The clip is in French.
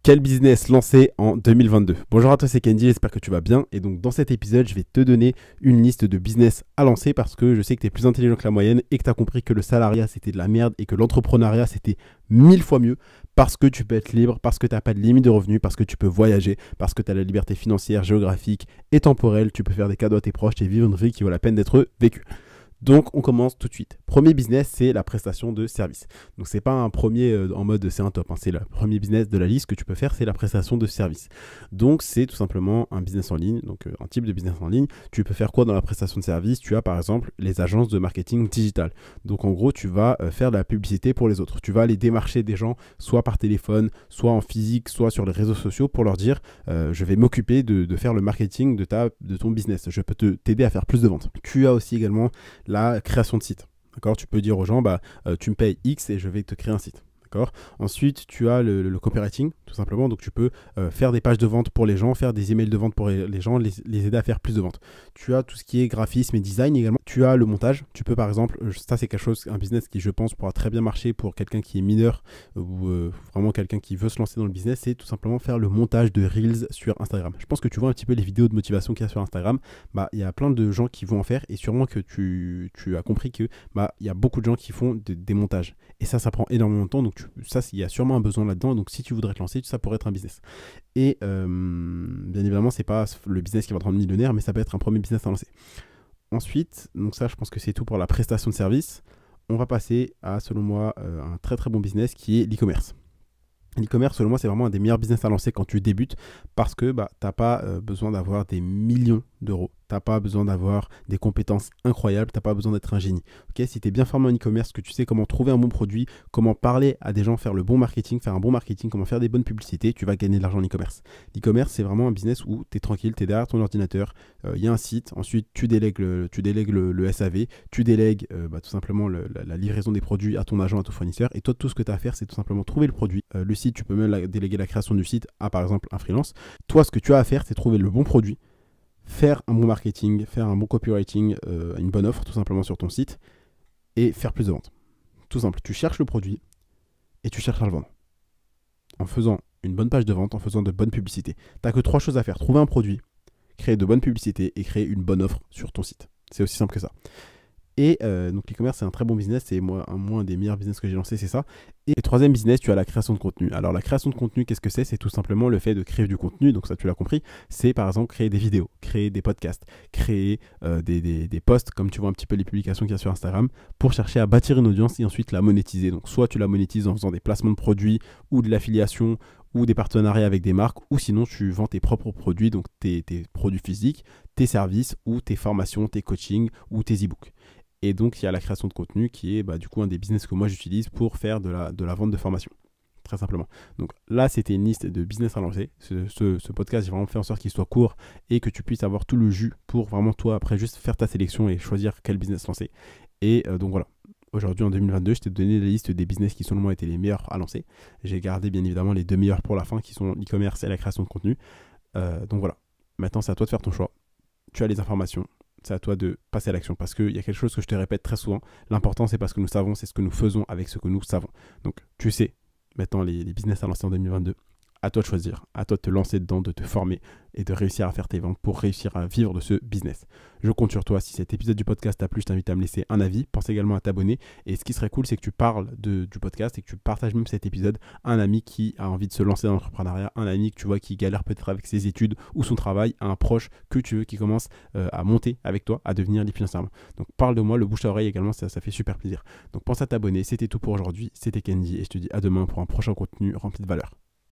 Quel business lancer en 2022? Bonjour à toi, c'est Kenji, j'espère que tu vas bien. Et donc dans cet épisode, je vais te donner une liste de business à lancer parce que je sais que tu es plus intelligent que la moyenne et que tu as compris que le salariat c'était de la merde et que l'entrepreneuriat c'était 1000 fois mieux parce que tu peux être libre, parce que tu n'as pas de limite de revenus, parce que tu peux voyager, parce que tu as la liberté financière, géographique et temporelle, tu peux faire des cadeaux à tes proches et vivre une vie qui vaut la peine d'être vécue. Donc, on commence tout de suite. Premier business, c'est la prestation de service. Donc, c'est pas un premier en mode c'est un top. C'est le premier business de la liste que tu peux faire, c'est la prestation de service. Donc, c'est tout simplement un business en ligne, donc un type de business en ligne. Tu peux faire quoi dans la prestation de service? Tu as par exemple les agences de marketing digital. Donc, en gros, tu vas faire de la publicité pour les autres. Tu vas aller démarcher des gens, soit par téléphone, soit en physique, soit sur les réseaux sociaux pour leur dire je vais m'occuper de faire le marketing de ton business. Je peux t'aider à faire plus de ventes. Tu as aussi également la création de site. D'accord, tu peux dire aux gens, tu me payes X et je vais te créer un site. D'accord. Ensuite, tu as le copywriting, tout simplement. Donc, tu peux faire des pages de vente pour les gens, faire des emails de vente pour les gens, les aider à faire plus de ventes. Tu as tout ce qui est graphisme et design également. Tu as le montage. Tu peux, par exemple, ça c'est quelque chose, un business qui, je pense, pourra très bien marcher pour quelqu'un qui est mineur ou vraiment quelqu'un qui veut se lancer dans le business. C'est tout simplement faire le montage de Reels sur Instagram. Je pense que tu vois un petit peu les vidéos de motivation qu'il y a sur Instagram. Il y a plein de gens qui vont en faire et sûrement que tu as compris que il y a beaucoup de gens qui font des montages. Et ça prend énormément de temps. Donc, il y a sûrement un besoin là-dedans. Donc, si tu voudrais te lancer, ça pourrait être un business. Et bien évidemment, c'est pas le business qui va te rendre millionnaire, mais ça peut être un premier business à lancer. Ensuite, donc ça, je pense que c'est tout pour la prestation de service. On va passer à, selon moi, un très très bon business qui est l'e-commerce. L'e-commerce, selon moi, c'est vraiment un des meilleurs business à lancer quand tu débutes parce que tu n'as pas besoin d'avoir des millions d'euros. Tu n'as pas besoin d'avoir des compétences incroyables. Tu n'as pas besoin d'être un génie. Okay, si tu es bien formé en e-commerce, que tu sais comment trouver un bon produit, comment parler à des gens, faire le bon marketing, faire un bon marketing, comment faire des bonnes publicités, tu vas gagner de l'argent en e-commerce. L'e-commerce, c'est vraiment un business où tu es tranquille, tu es derrière ton ordinateur, y a un site, ensuite tu délègues le SAV, tu délègues tout simplement la livraison des produits à ton agent, à ton fournisseur. Et toi, tout ce que tu as à faire, c'est tout simplement trouver le produit. Le site, tu peux même déléguer la création du site à, par exemple, un freelance. Toi, ce que tu as à faire, c'est trouver le bon produit, faire un bon marketing, faire un bon copywriting, une bonne offre tout simplement sur ton site et faire plus de ventes. Tout simple, tu cherches le produit et tu cherches à le vendre. En faisant une bonne page de vente, en faisant de bonnes publicités. Tu n'as que 3 choses à faire. Trouver un produit, créer de bonnes publicités et créer une bonne offre sur ton site. C'est aussi simple que ça. Et donc l'e-commerce, c'est un très bon business. C'est un des meilleurs business que j'ai lancé, c'est ça. Et troisième business, tu as la création de contenu. Alors la création de contenu, qu'est-ce que c'est? C'est tout simplement le fait de créer du contenu. Donc ça, tu l'as compris. C'est par exemple créer des vidéos, créer des podcasts, créer des posts, comme tu vois un petit peu les publications qu'il y a sur Instagram, pour chercher à bâtir une audience et ensuite la monétiser. Donc soit tu la monétises en faisant des placements de produits ou de l'affiliation ou des partenariats avec des marques, ou sinon tu vends tes propres produits, donc tes produits physiques, tes services ou tes formations, tes coachings ou tes e-books. Et donc, il y a la création de contenu qui est du coup un des business que moi j'utilise pour faire de la vente de formation, très simplement. Donc là, c'était une liste de business à lancer. Ce podcast, j'ai vraiment fait en sorte qu'il soit court et que tu puisses avoir tout le jus pour vraiment toi, après, juste faire ta sélection et choisir quel business lancer. Et donc voilà. Aujourd'hui, en 2022, je t'ai donné la liste des business qui, selon moi, étaient les meilleurs à lancer. J'ai gardé, bien évidemment, les 2 meilleurs pour la fin, qui sont l'e-commerce et la création de contenu. Donc voilà. Maintenant, c'est à toi de faire ton choix. Tu as les informations. C'est à toi de passer à l'action parce qu'il y a quelque chose que je te répète très souvent. L'important, c'est pas ce que nous savons, c'est ce que nous faisons avec ce que nous savons. Donc, tu sais, maintenant, les business à lancer en 2022, à toi de choisir, à toi de te lancer dedans, de te former et de réussir à faire tes ventes pour réussir à vivre de ce business. Je compte sur toi. Si cet épisode du podcast t'a plu, je t'invite à me laisser un avis. Pense également à t'abonner. Et ce qui serait cool, c'est que tu parles du podcast et que tu partages même cet épisode à un ami qui a envie de se lancer dans l'entrepreneuriat, un ami que tu vois qui galère peut-être avec ses études ou son travail, à un proche que tu veux qui commence à monter avec toi, à devenir libre financièrement. Donc parle de moi, le bouche à oreille également, ça fait super plaisir. Donc pense à t'abonner. C'était tout pour aujourd'hui. C'était Kenji et je te dis à demain pour un prochain contenu rempli de valeur.